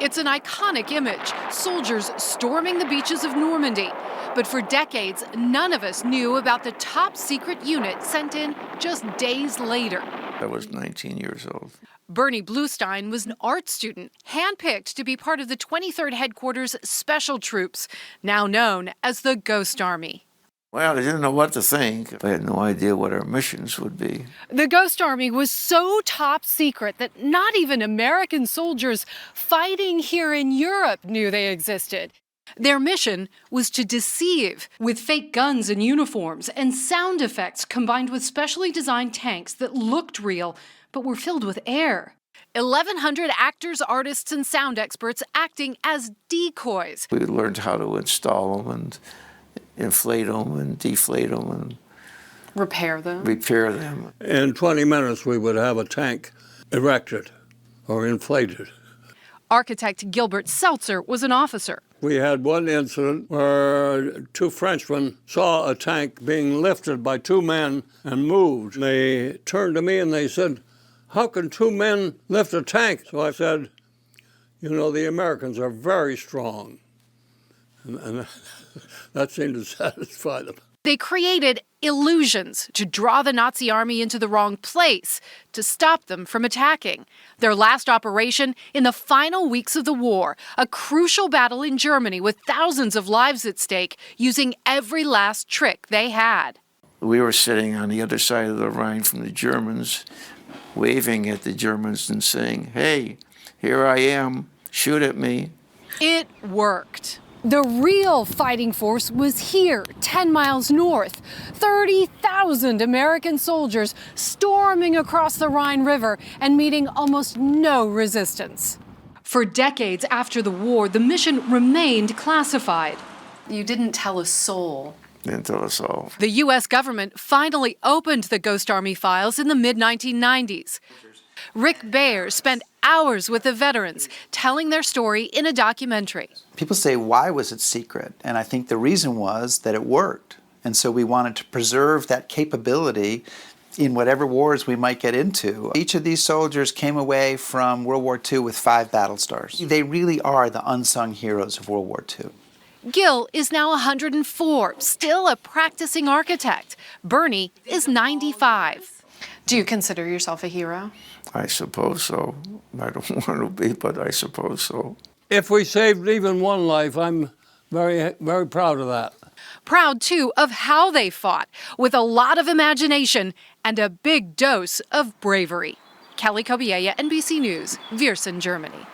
It's an iconic image, soldiers storming the beaches of Normandy. But for decades, none of us knew about the top secret unit sent in just days later. I was 19 years old. Bernie Bluestein was an art student, handpicked to be part of the 23rd Headquarters Special Troops, now known as the Ghost Army. Well, I didn't know what to think. I had no idea what our missions would be. The Ghost Army was so top secret that not even American soldiers fighting here in Europe knew they existed. Their mission was to deceive with fake guns and uniforms and sound effects combined with specially designed tanks that looked real but were filled with air. 1,100 actors, artists, and sound experts acting as decoys. We learned how to install them and inflate them and deflate them and repair them. In 20 minutes, we would have a tank erected or inflated. Architect Gilbert Seltzer was an officer. We had one incident where two Frenchmen saw a tank being lifted by two men and moved. They turned to me and they said, "How can two men lift a tank?" So I said, "You know, the Americans are very strong." And that seemed to satisfy them. They created illusions to draw the Nazi army into the wrong place, to stop them from attacking. Their last operation in the final weeks of the war, a crucial battle in Germany with thousands of lives at stake, using every last trick they had. We were sitting on the other side of the Rhine from the Germans, waving at the Germans and saying, "Hey, here I am, shoot at me." It worked. The real fighting force was here, 10 miles north. 30,000 American soldiers storming across the Rhine River and meeting almost no resistance. For decades after the war, the mission remained classified. You didn't tell a soul. Didn't tell us all. The U.S. government finally opened the Ghost Army files in the mid-1990s. Rick Bayer spent hours with the veterans telling their story in a documentary. People say, why was it secret? And I think the reason was that it worked. And so we wanted to preserve that capability in whatever wars we might get into. Each of these soldiers came away from World War II with 5 battle stars. They really are the unsung heroes of World War II. Gil is now 104, still a practicing architect. Bernie is 95. Do you consider yourself a hero? I suppose so. I don't want to be, but I suppose so. If we saved even one life, I'm very, very proud of that. Proud, too, of how they fought, with a lot of imagination and a big dose of bravery. Kelly Kobiella, NBC News, Viersen, Germany.